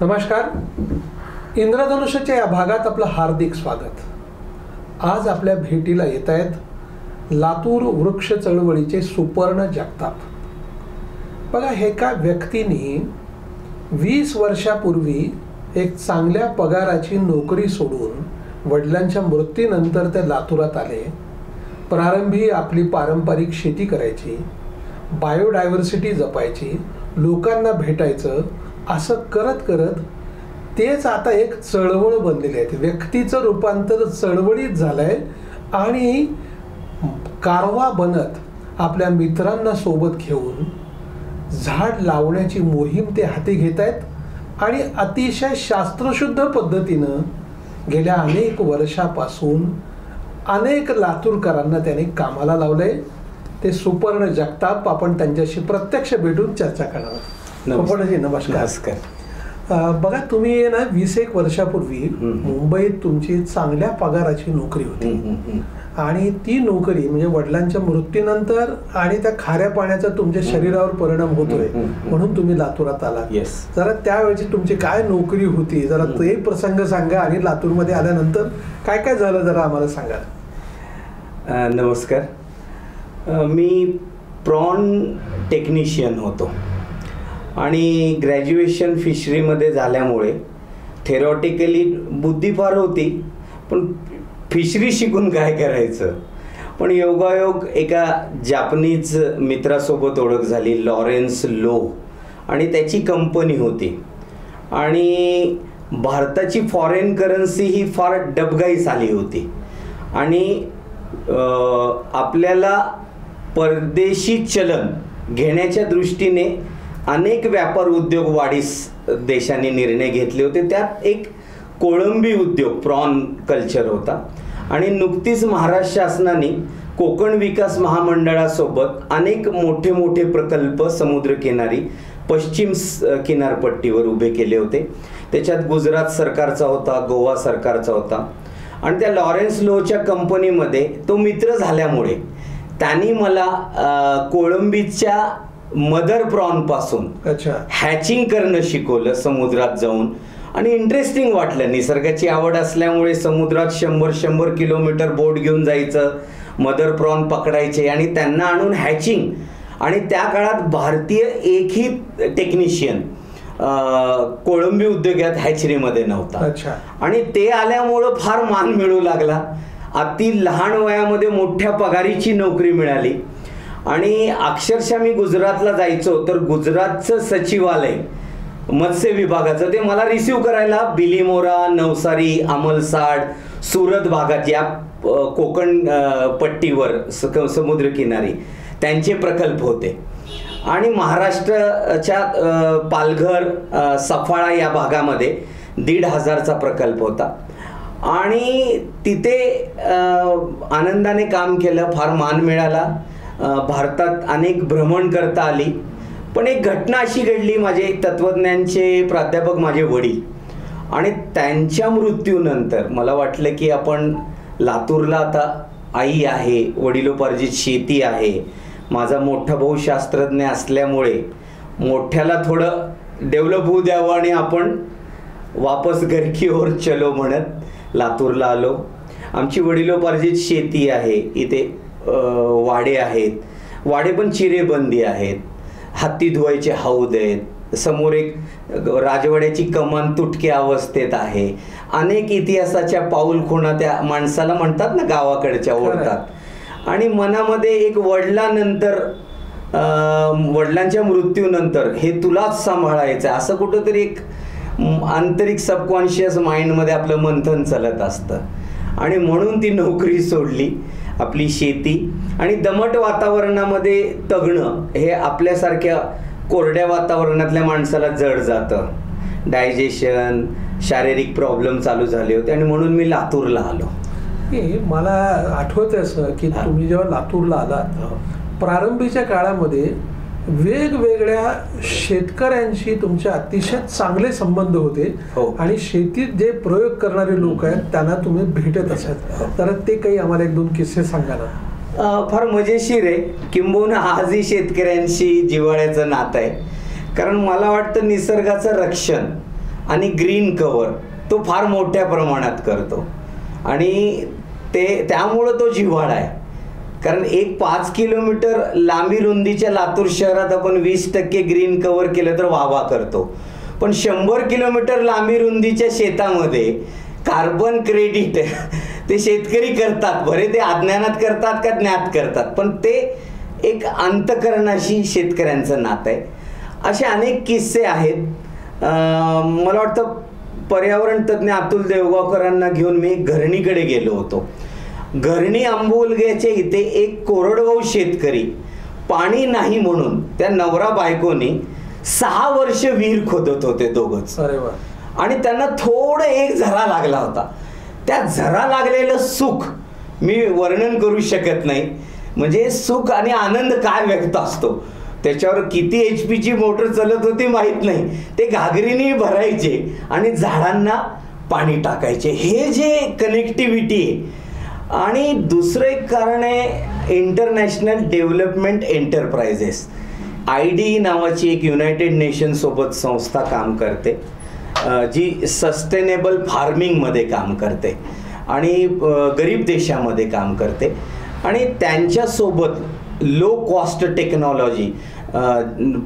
नमस्कार. इंद्रधनुष्याच्या या भागात आपलं हार्दिक स्वागत. आज आपल्या भेटीला येत आहेत लातूर वृक्ष चळवळीचे सुपर्ण जगताप. बघा, एका व्यक्तीने 20 वर्षापूर्वी एक चांगल्या पगाराची नोकरी सोडून वडिलांच्या मृत्यूनंतर ते लातूरात आले. प्रारंभी आपली पारंपरिक शेती करायची, बायोडायव्हर्सिटी जपायची, लोकांना भेटायचं, असं करत करत तेच आता एक चळवळ बनलेली आहे. व्यक्तीचं रूपांतर चळवळीत झालंय आणि कारवा बनत आपल्या मित्रांना सोबत घेऊन झाड लावण्याची मोहीम ते हाती घेत आहेत आणि अतिशय शास्त्रशुद्ध पद्धतीनं गेल्या अनेक वर्षापासून अनेक लातूरकरांना त्यांनी कामाला लावलंय. ते सुपर्ण जगताप. आपण त्यांच्याशी प्रत्यक्ष भेटून चर्चा करणार आहोत. सुपर्णजी, नमस्कार. बघा, तुम्ही ना 20-21 वर्षापूर्वी मुंबईत तुमची चांगल्या पगाराची नोकरी होती आणि ती नोकरी म्हणजे वडिलांच्या मृत्यूनंतर आणि त्या खाऱ्या पाण्याचा तुमच्या शरीरावर परिणाम होतोय म्हणून तुम्ही लातूरात आला. जरा त्यावेळची तुमची काय नोकरी होती, जरा ते प्रसंग सांगा आणि लातूरमध्ये आल्यानंतर काय काय झालं जरा आम्हाला सांगा. नमस्कार. मी प्रॉन टेक्निशियन होतो आणि ग्रॅज्युएशन फिशरीमध्ये झाल्यामुळे थेरॉटिकली बुद्धी फार होती, पण फिशरी शिकून काय करायचं. पण योगायोग एका जापनीज मित्रासोबत ओळख झाली, लॉरेन्स लो, आणि त्याची कंपनी होती आणि भारताची फॉरेन करन्सी ही फार डबघाईस आली होती आणि आपल्याला परदेशी चलन घेण्याच्या दृष्टीने अनेक व्यापार उद्योग वाढीस देशाने निर्णय घेतले होते. त्यात एक कोळंबी उद्योग, प्रॉन कल्चर होता आणि नुकतीच महाराष्ट्र शासनाने कोकण विकास महामंडळासोबत अनेक मोठे मोठे प्रकल्प समुद्रकिनारी पश्चिम किनारपट्टीवर उभे केले होते. त्याच्यात गुजरात सरकारचा होता, गोवा सरकारचा होता आणि त्या लॉरेन्स लोच्या कंपनीमध्ये तो मित्र झाल्यामुळे त्यांनी मला कोळंबीच्या मदर प्रॉन पासून हॅचिंग करणं शिकवलं समुद्रात जाऊन. आणि इंटरेस्टिंग वाटलं. निसर्गाची आवड असल्यामुळे समुद्रात 100 किलोमीटर बोट घेऊन जायचं, मदर प्रॉन पकडायचे आणि त्यांना आणून हॅचिंग. आणि त्या काळात भारतीय एकही टेक्निशियन कोळंबी उद्योगात हॅचरीमध्ये नव्हता आणि ते आल्यामुळं फार मान मिळू लागला. अति लहान वयामध्ये मोठ्या पगारीची नोकरी मिळाली आणि अक्षरशः मी गुजरातला जायचो तर गुजरातचं सचिवालय मत्स्य विभागाचं ते मला रिसीव करायला बिलीमोरा, नवसारी, अमलसाड, सुरत भागात या कोकण पट्टीवर समुद्रकिनारी त्यांचे प्रकल्प होते आणि महाराष्ट्राच्या पालघर, सफाळा या भागामध्ये 1,500चा प्रकल्प होता आणि तिथे आनंदाने काम केलं. फार मान मिळाला. भारतात अनेक भ्रमण करता आली. पण एक घटना अशी घडली, माझे तत्वज्ञानचे प्राध्यापक माझे वडील आणि त्यांच्या मृत्यूनंतर मला वाटलं की आपण लातूरला आता आई आहे, वडिलोपार्जित शेती आहे, माझा मोठा भाऊ शास्त्रज्ञ असल्यामुळे मोठ्याला थोडं डेव्हलप होऊ द्यावं आणि आपण वापस घर की ओर चलो म्हणत लातूरला आलो. आमची वडिलोपार्जित शेती आहे, इथे वाडे आहेत, वाडे पण चिरेबंदी आहेत, हत्ती धुवायचे हौद आहेत, समोर एक राजवाड्याची कमान तुटक्या अवस्थेत आहे. अनेक इतिहासाच्या पाऊलखुणा त्या माणसाला म्हणतात ना गावाकडच्या ओढतात आणि मनामध्ये एक वडिलांच्या मृत्यूनंतर हे तुलाच सांभाळायचं असं कुठंतरी एक आंतरिक सबकॉन्शियस माइंडमध्ये आपलं मंथन चालत असतं आणि म्हणून ती नोकरी सोडली. आपली शेती आणि दमट वातावरणामध्ये तगणं हे आपल्यासारख्या कोरड्या वातावरणातल्या माणसाला जड जातं. डायजेशन, शारीरिक प्रॉब्लेम चालू झाले होते आणि म्हणून मी लातूरला आलो. मला आठवत असं की तुम्ही जेव्हा लातूरला आलात प्रारंभीच्या काळामध्ये वेगवेगळ्या शेतकऱ्यांशी तुमचे अतिशय चांगले संबंध होते आणि शेतीत जे प्रयोग करणारे लोक आहेत त्यांना तुम्ही भेटत असत. तर ते काही आम्हाला 1-2 किस्से सांगा ना. फार मजेशीर आहे. किंबहुना आजही शेतकऱ्यांशी जिव्हाळ्याचं नातं आहे. कारण मला वाटतं निसर्गाचं रक्षण आणि ग्रीन कव्हर तो फार मोठ्या प्रमाणात करतो आणि त्यामुळं तो जिव्हाळा आहे. कारण एक 5 किलोमीटर लांबी रुंदीच्या लातूर शहरात आपण 20% ग्रीन कव्हर केलं तर वावा करतो, पण 100 किलोमीटर लांबी रुंदीच्या शेतामध्ये कार्बन क्रेडिट ते शेतकरी करतात. बरे ते अज्ञानात करतात का ज्ञात करतात, पण ते एक अंतकरणाशी शेतकऱ्यांचं नातं आहे. असे अनेक किस्से आहेत. मला वाटतं पर्यावरण तज्ज्ञ अतुल देवगावकरांना घेऊन मी घरणीकडे गेलो होतो. घरणी आंबोलग्याच्या इथे एक कोरडवाहू शेतकरी, पाणी नाही म्हणून त्या नवरा बायकोनी 6 वर्ष विहीर खोदत होते दोघंच. अरे वा. आणि त्यांना थोडं एक झरा लागला होता. त्या झरा लागलेलं सुख मी वर्णन करू शकत नाही. म्हणजे सुख आणि आनंद काय व्यक्त असतो. त्याच्यावर किती HP ची मोटर चालत होती माहित नाही, ते घागरीने भरायचे आणि झाडांना पाणी टाकायचे. हे जे कनेक्टिव्हिटी आहे. आणि दुसरं एक कारण आहे इंटरनॅशनल डेव्हलपमेंट एंटरप्राइजेस. IDE नावाची एक युनायटेड नेशन सोबत संस्था काम करते, जी सस्टेनेबल फार्मिंगमध्ये काम करते आणि गरीब देशामध्ये काम करते. आणि त्यांच्यासोबत low cost technology,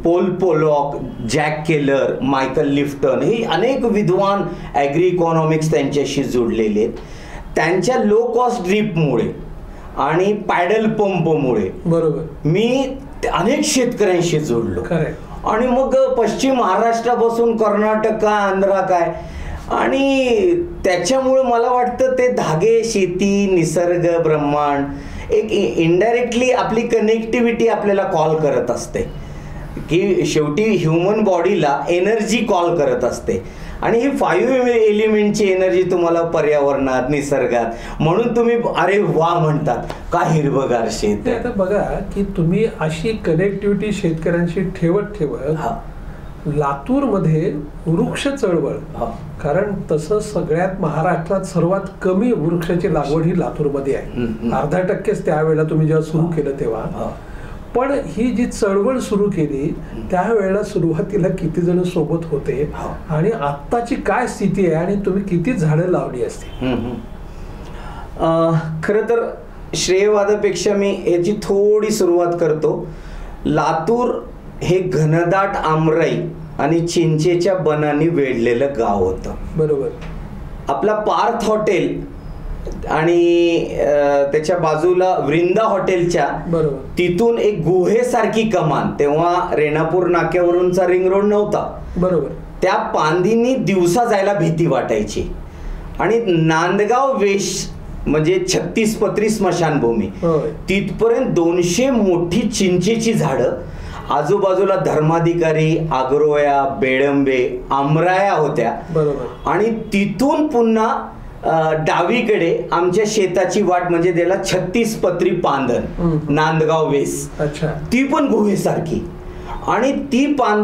Paul Polak, Jack Keller, Michael Lipton हे अनेक विद्वान ॲग्री इकॉनॉमिक्स त्यांच्याशी जोडलेले आहेत. त्यांच्या लो कॉस्ट ड्रीपमुळे आणि पॅडल पंपमुळे बरोबर मी अनेक शेतकऱ्यांशी जोडलो. आणि मग पश्चिम महाराष्ट्रापासून कर्नाटक काय, आंध्रा काय, आणि त्याच्यामुळे मला वाटतं ते धागे, शेती, निसर्ग, ब्रह्मांड एक इनडायरेक्टली आपली कनेक्टिव्हिटी आपल्याला कॉल करत असते की शेवटी ह्युमन बॉडीला एनर्जी कॉल करत असते. आणि ही 5 एलिमेंटची एनर्जी तुम्हाला पर्यावरणात, निसर्गात, म्हणून तुम्ही अरे वा म्हणतात का हिरवगार शेत. आता बघा की तुम्ही अशी कनेक्टिव्हिटी शेतकऱ्यांशी ठेवत लातूरमध्ये वृक्ष चळवळ, कारण तसं सगळ्यात महाराष्ट्रात सर्वात कमी वृक्षाची लागवड ही लातूरमध्ये आहे. 0.5% त्यावेळेला तुम्ही जेव्हा सुरू केलं तेव्हा. पण ही जी चळवळ सुरू केली त्यावेळेला सुरुवातीला किती जण सोबत होते आणि आत्ताची काय स्थिती आहे आणि तुम्ही किती झाडं लावली असते? खरं तर श्रेयवादापेक्षा मी याची थोडी सुरुवात करतो. लातूर हे घनदाट आमराई आणि चिंचेच्या बनांनी वेढलेलं गाव होतं. बरोबर. आपला पार्थ हॉटेल आणि त्याच्या बाजूला वृंदा हॉटेलच्या तिथून एक गुहेसारखी कमान, तेव्हा रेणापूर नाक्यावरूनचा रिंग रोड नव्हता. बरोबर. त्या पांदींनी दिवसा जायला भीती वाटायची. आणि नांदगाव वेश म्हणजे 36 पत्री स्मशानभूमी, तिथपर्यंत 200 मोठी चिंचेची झाडं, आजूबाजूला धर्माधिकारी, आग्रोया, बेळंबे, आमराया होत्या. बरोबर. आणि तिथून पुन्हा डावीकडे आमच्या शेताची वाट म्हणजे त्याला 36 पत्री पांदन, नांदगाव वेस, ती पण गुहेसारखी. आणि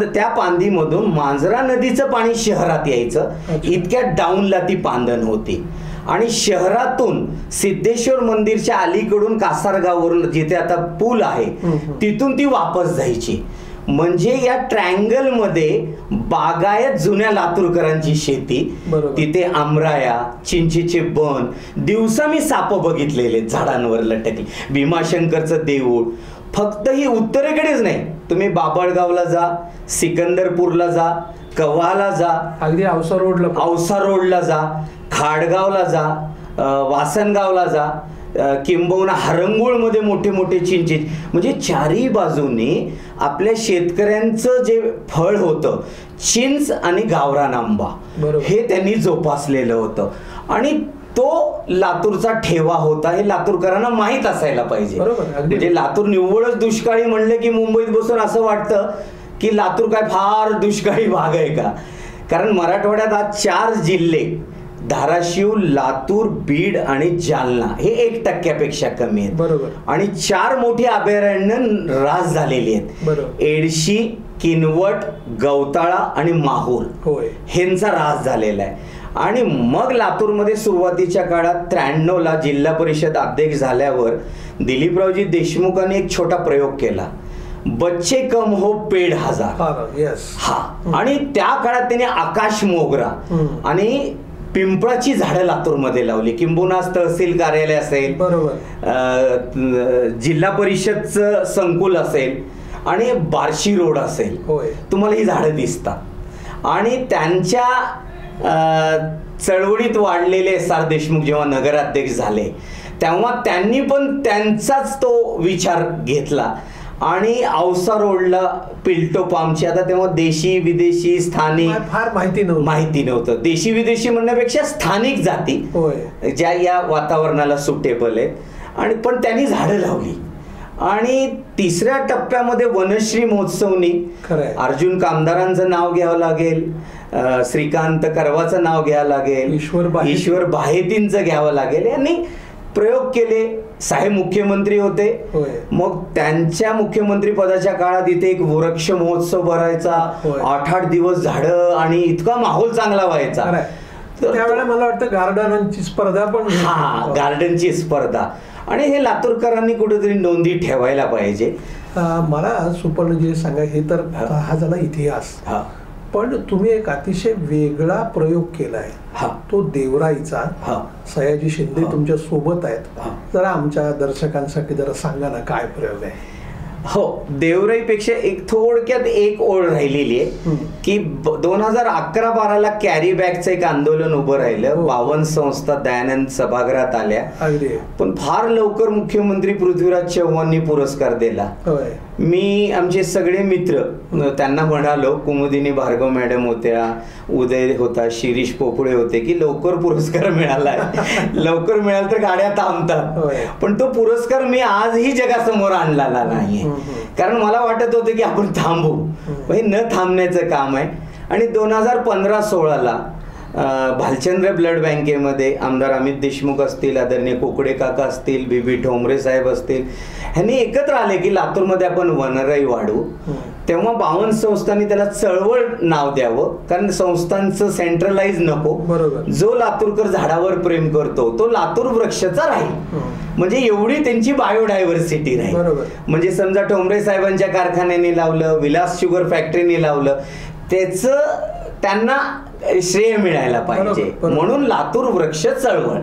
त्या पांदीमधून मांजरा नदीचं पाणी शहरात यायचं, इतक्या डाऊनला ती पांदन होती. आणि शहरातून सिद्धेश्वर मंदिरच्या अलीकडून कासारगाववरून जिथे आता पूल आहे तिथून ती वापस जायची. म्हणजे या ट्रँगल मध्ये बागायत जुन्या लातूरकरांची शेती, तिथे आमराया, चिंचेचे बन, दिवसा मी साप बघितलेले झाडांवर लटकले. भीमाशंकरचं देऊळ. फक्त ही उत्तरेकडेच नाही, तुम्ही बाबळगावला जा, सिकंदरपूरला जा, कव्हाला जा, अगदी औसा रोडला जा, खाडगावला जा, वासनगावला जा, किंबहुना हरंगुळमध्ये मोठे मोठे चिंचे. म्हणजे चारही बाजूनी आपल्या शेतकऱ्यांचं जे फळ होतं, चिंच आणि गावरान आंबा, हे त्यांनी जोपासलेलं होतं. आणि तो लातूरचा ठेवा होता, हे लातूरकरांना माहीत असायला पाहिजे. म्हणजे लातूर निव्वळच दुष्काळी म्हणलं की मुंबईत बसून असं वाटतं की लातूर काय फार दुष्काळी भाग आहे का. कारण मराठवाड्यात आज 4 जिल्हे, धाराशिव, लातूर, बीड आणि जालना, हे 1% कमी आहेत. बरोबर. आणि 4 मोठी अभयारण्य रास झालेली आहेत. एडशी, किनवट, गवताळा आणि माहूर, ह्यांचा रास झालेला आहे. आणि मग लातूरमध्ये सुरुवातीच्या काळात 93ला जिल्हा परिषद अध्यक्ष झाल्यावर दिलीपरावजी देशमुखांनी एक छोटा प्रयोग केला. बच्चे कम हो पेड हजार. येस. हा, आणि त्या काळात त्याने आकाश मोगरा आणि पिंपळाची झाडं लातूरमध्ये लावली. किंबहुना तहसील कार्यालय असेल, बरोबर, जिल्हा परिषदचं संकुल असेल आणि बार्शी रोड असेल, तुम्हाला ही झाडं दिसतात. आणि त्यांच्या चळवळीत वाढलेले SR देशमुख जेव्हा नगराध्यक्ष झाले तेव्हा त्यांनी पण त्यांचाच तो विचार घेतला आणि औसा रोडला पिल्टो पामची, आता तेव्हा देशी विदेशी स्थानिक फार माहिती नव्हतं. देशी विदेशी म्हणण्यापेक्षा स्थानिक जाती ज्या या वातावरणाला सुटेबल आहेत, आणि पण त्यांनी झाडं लावली. आणि तिसऱ्या टप्प्यामध्ये वनश्री महोत्सवनी अर्जुन कामदारांचं नाव घ्यावं लागेल, श्रीकांत करवाचं नाव घ्यावं लागेल, ईश्वर बाहेतींचं घ्यावं लागेल. यांनी प्रयोग केले. साहेब मुख्यमंत्री होते, मग त्यांच्या मुख्यमंत्री पदाच्या काळात इथे एक वृक्ष महोत्सव भरायचा, 8-8 दिवस झाडं, आणि इतका माहोल चांगला व्हायचा. त्यावेळेला मला वाटतं गार्डनांची स्पर्धा पण, गार्डनची स्पर्धा. आणि हे लातूरकरांनी कुठेतरी नोंदी ठेवायला पाहिजे. मला सुपर्ण सांगा, हे तर हा झाला इतिहास, पण तुम्ही एक अतिशय वेगळा प्रयोग केलाय, तो देवराईचा. सयाजी शिंदे तुमच्या सोबत आहेत, जरा आमच्या दर्शकांसाठी जरा सांगा ना, काय प्रयोग आहे? हो, देवराईपेक्षा एक थोडक्यात एक ओळ राहिलेली आहे की 2011-12 कॅरी बॅगचं एक आंदोलन उभं राहिलं. 52 संस्था दयानंद सभागृहात आल्या, पण फार लवकर मुख्यमंत्री पृथ्वीराज चव्हाणांनी पुरस्कार दिला. मी आमचे सगळे मित्र त्यांना म्हणालो, कुमुदिनी भार्गव मॅडम होत्या, उदय होता, शिरीष पोपळे होते, की लवकर पुरस्कार मिळालाय, लवकर मिळाला तर गाड्या थांबतात. पण तो पुरस्कार मी आजही जगासमोर आणलेला नाहीये, कारण मला वाटत होतं की आपण थांबू. हे न थांबण्याचं काम आहे. आणि 2015-16 भालचंद्र ब्लड बँकेमध्ये आमदार अमित देशमुख असतील, आदरणीय कोकडे काका असतील, बीबी ठोंबरे साहेब असतील, ह्यांनी एकत्र आले की लातूरमध्ये आपण वनराई वाढू. तेव्हा 52 संस्थांनी त्याला चळवळ नाव द्यावं, कारण संस्थांचं सेंट्रलाइज नको. जो लातूरकर झाडावर प्रेम करतो तो लातूर वृक्षाचा राहील. म्हणजे एवढी त्यांची बायोडायव्हर्सिटी राहील. म्हणजे समजा ठोंबरे साहेबांच्या कारखान्याने लावलं, विलास शुगर फॅक्टरीने लावलं, त्याचं त्यांना श्रेय मिळायला पाहिजे, म्हणून लातूर वृक्ष चळवळ.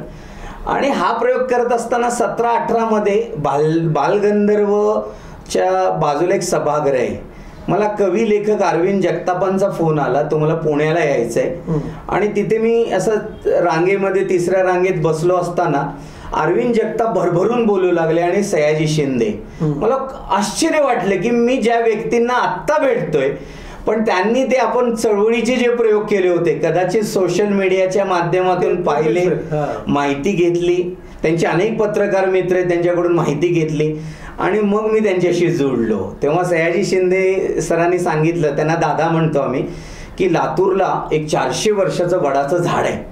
आणि हा प्रयोग करत असताना 17-18 मध्ये बालगंधर्वच्या बाजूला एक सभागृह आहे. मला कवी लेखक अरविंद जगतापांचा फोन आला, तुम्हाला पुण्याला यायचंय. आणि तिथे मी असं रांगेमध्ये 3ऱ्या रांगेत बसलो असताना अरविंद जगताप भरभरून बोलू लागले आणि सयाजी शिंदे. मला आश्चर्य वाटलं की मी ज्या व्यक्तींना आत्ता भेटतोय, पण त्यांनी ते आपण चळवळीचे जे प्रयोग केले होते कदाचित सोशल मीडियाच्या माध्यमातून पाहिले, माहिती घेतली, त्यांचे अनेक पत्रकार मित्र आहेत त्यांच्याकडून माहिती घेतली, आणि मग मी त्यांच्याशी जोडलो. तेव्हा सयाजी शिंदे सरांनी सांगितलं, त्यांना दादा म्हणतो आम्ही, की लातूरला एक 400 वर्षाचं वडाचं झाड आहे.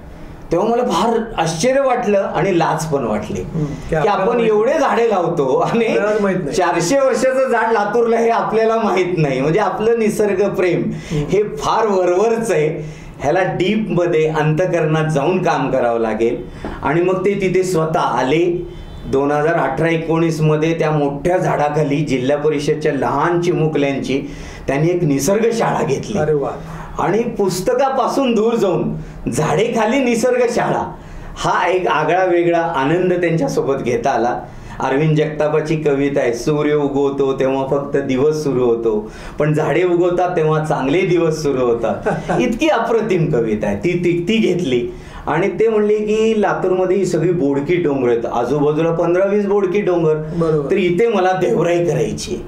तेव्हा मला फार आश्चर्य वाटलं आणि लाज पण वाटली की आपण एवढे झाडे लावतो आणि 400 वर्षाचं झाड लातूरला हे आपल्याला माहित नाही. म्हणजे आपलं निसर्ग प्रेम हे फार वरवरच आहे. ह्याला डीप मध्ये अंतःकरणात जाऊन काम करावं लागेल. आणि मग ते तिथे स्वतः आले. 2018-19 मध्ये त्या मोठ्या झाडाखाली जिल्हा परिषदच्या लहान चिमुकल्यांची त्यांनी एक निसर्ग शाळा घेतली. अरे वा. आणि पुस्तकापासून दूर जाऊन झाडेखाली निसर्ग शाळा हा एक आगळा वेगळा आनंद त्यांच्यासोबत घेता आला. अरविंद जगतापाची कविता आहे, सूर्य उगवतो तेव्हा फक्त दिवस सुरू होतो, पण झाडे उगवतात तेव्हा चांगले दिवस सुरू होतात. इतकी अप्रतिम कविता आहे. ती घेतली आणि ते म्हणले की लातूरमध्ये ही सगळी बोडकी डोंगर आहेत, आजूबाजूला 15-20 बोडकी डोंगर, तर इथे मला देवराई करायची.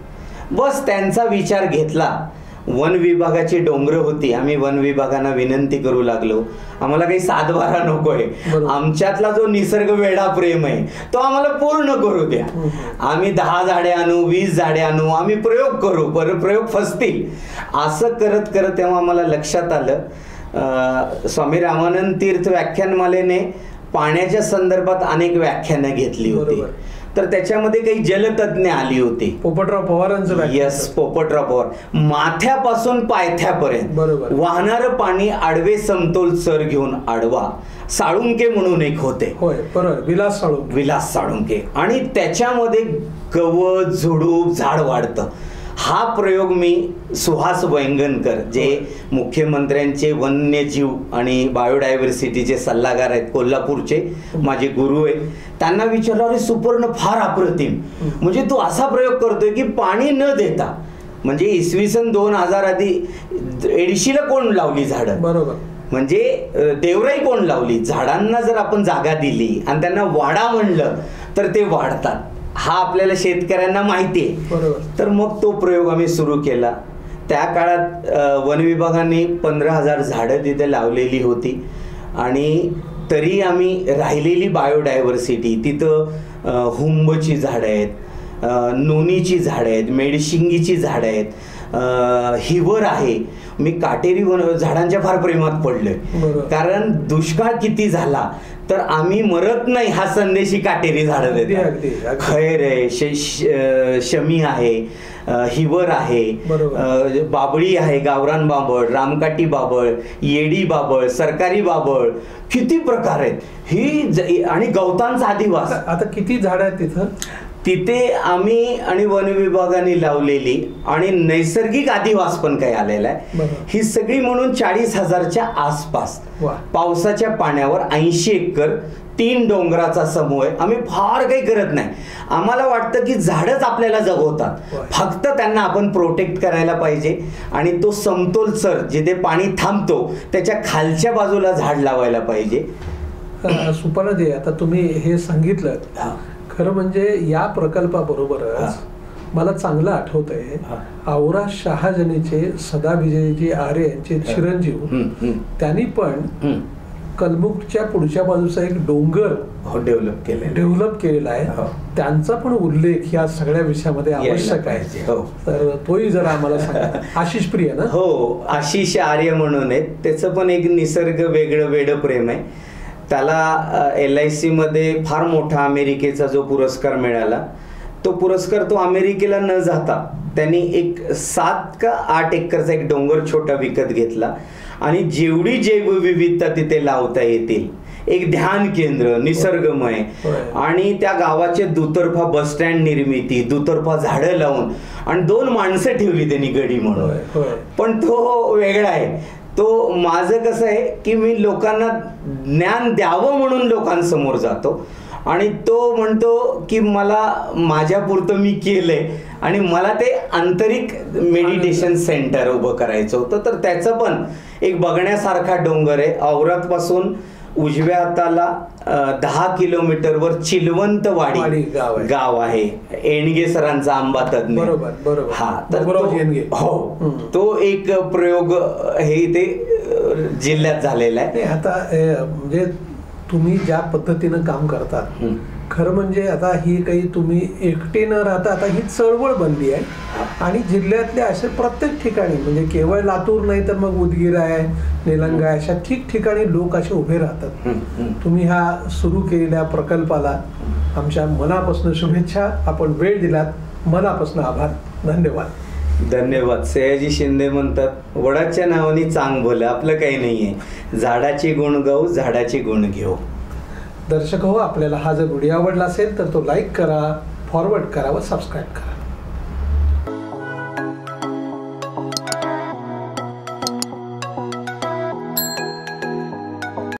बस त्यांचा विचार घेतला. वन विभागाची डोंगर होती. आम्ही वन विभागांना विनंती करू लागलो, आम्हाला काही सातबारा नकोय, आमच्यातला जो निसर्ग वेडा प्रेम आहे तो आम्हाला पूर्ण करू द्या. आम्ही 10 झाडे आणू, 20 झाडे आणू, आम्ही प्रयोग करू, प्रयोग फसतील. असं करत करत तेव्हा आम्हाला लक्षात आलं, स्वामी रामानंद तीर्थ व्याख्यानमालेने पाण्याच्या संदर्भात अनेक व्याख्यानं घेतली होती. तर त्याच्यामध्ये काही जलतज्ञ आली होती. पोपटराव पवारांचं. येस, पोपटराव पवार. माथ्यापासून पायथ्यापर्यंत वाहणारं पाणी आडवे समतोल सर घेऊन आडवा, साळुंके म्हणून एक होते. विलास साळुंके. आणि त्याच्यामध्ये गवत झुडूप झाड वाढतं. हा प्रयोग मी सुहास वैंगणकर, जे मुख्यमंत्र्यांचे वन्यजीव आणि बायोडायव्हर्सिटीचे सल्लागार आहेत, कोल्हापूरचे माझे गुरु आहेत, त्यांना विचारलं, अरे सुपर्ण फार अप्रतिम, म्हणजे तू असा प्रयोग करतोय की पाणी न देता, म्हणजे इसवी सन 2000 आधी एडशीला कोण लावली झाडं, बरोबर, म्हणजे देवराई कोण लावली, झाडांना जर आपण जागा दिली आणि त्यांना वाढा म्हणलं तर ते वाढतात, हा आपल्याला शेतकऱ्यांना माहिती आहे. बरोबर. तर मग तो प्रयोग आम्ही सुरू केला. त्या काळात वन विभागाने 15,000 झाडं तिथे लावलेली होती आणि तरी आम्ही राहिलेली बायोडायव्हर्सिटी तिथं हुंबची झाडं आहेत, नोनीची झाडं आहेत, मेडशिंगीची झाडं आहेत, हिवर आहे. मी काटेरी झाडांच्या फार प्रेमात पडलोय, कारण दुष्काळ किती झाला तर आम्ही मरत नाही हा संदेश ही काटेरी झाडं देतात. खैर आहे, शमी आहे, हिवर आहे, बाबळी आहे, गावरान बाबळ, रामकाठी बाबळ, येडी बाबळ, सरकारी बाबळ, किती प्रकार आहेत ही, आणि गवतांचा आदिवास. आता किती झाड आहेत तिथं? तिथे आम्ही आणि वन विभागाने लावलेली आणि नैसर्गिक आदिवास पण काही आलेला आहे, ही सगळी म्हणून 40,000च्या आसपास. पावसाच्या पाण्यावर 80 एकर 3 डोंगराचा समूह आहे. आम्ही फार काही करत नाही, आम्हाला वाटतं की झाडच आपल्याला जगवतात, फक्त त्यांना आपण प्रोटेक्ट करायला पाहिजे आणि तो समतोल सर जिथे पाणी थांबतो त्याच्या खालच्या बाजूला झाड लावायला पाहिजे. सुपर्णाजी, आता तुम्ही हे सांगितलं, खरं म्हणजे या प्रकल्पाबरोबरच मला चांगलं आठवतंय, औरा शहाजनीचे सदा विजयजी आर्य यांचे चिरंजीव, त्यांनी पण कलमुखच्या पुढच्या बाजूचा एक डोंगर डेव्हलप केलेला आहे. त्यांचा पण उल्लेख या सगळ्या विषयामध्ये आवश्यक आहे, तर तोही जरा आम्हाला सांगा. आशिष प्रिय ना? हो, आशिष आर्य म्हणून आहेत, त्याचं पण एक निसर्ग वेगळं वेड प्रेम आहे. त्याला LIC मध्ये फार मोठा अमेरिकेचा जो पुरस्कार मिळाला, तो पुरस्कार तो अमेरिकेला न जाता त्यांनी एक 7 का 8 एकरचा एक डोंगर छोटा विकत घेतला आणि जेवढी जैवविविधता तिथे लावता येतील, एक ध्यान केंद्र निसर्गमय, आणि त्या गावाचे दुतर्फा बस स्टँड निर्मिती, दुतर्फा झाडं लावून आणि 2 माणसं ठेवली त्यांनी गडी म्हणून. पण तो वेगळा आहे. तो माझं कसं आहे की मी लोकांना ज्ञान द्यावं म्हणून लोकांसमोर जातो आणि तो म्हणतो की मला माझ्यापुरतं मी केलंय आणि मला ते आंतरिक मेडिटेशन सेंटर उभं करायचं होतं. तर त्याचं पण एक बघण्यासारखा डोंगर आहे. औरातपासून उजव्या हाताला 10 किलोमीटरवर चिलवंतवाडी गाव आहे, एणगे सरांचा आंबा तज्ञ. हा, तर हो, तो एक प्रयोग हे इथे जिल्ह्यात झालेला आहे. आता म्हणजे तुम्ही ज्या पद्धतीनं काम करतात, खरं म्हणजे आता ही काही तुम्ही एकटे न राहता आता ही चळवळ बनली आहे आणि जिल्ह्यातल्या असे प्रत्येक ठिकाणी, म्हणजे केवळ लातूर नाही तर मग उदगीर आहे, निलंगा आहे, अशा ठिकठिकाणी लोक असे उभे राहतात. तुम्ही हा सुरू केलेल्या प्रकल्पाला आमच्या मनापासून शुभेच्छा. आपण वेळ दिलात, मनापासून आभार. धन्यवाद. धन्यवाद. सयाजी शिंदे म्हणतात, वडाच्या नावाने चांग भलं, आपलं काही नाहीये, झाडाची गुण गाऊ, झाडाची गुण घेऊ. दर्शक हो, आपल्याला हा जर व्हिडिओ आवडला असेल तर तो लाईक करा, फॉरवर्ड करा व सबस्क्राईब करा.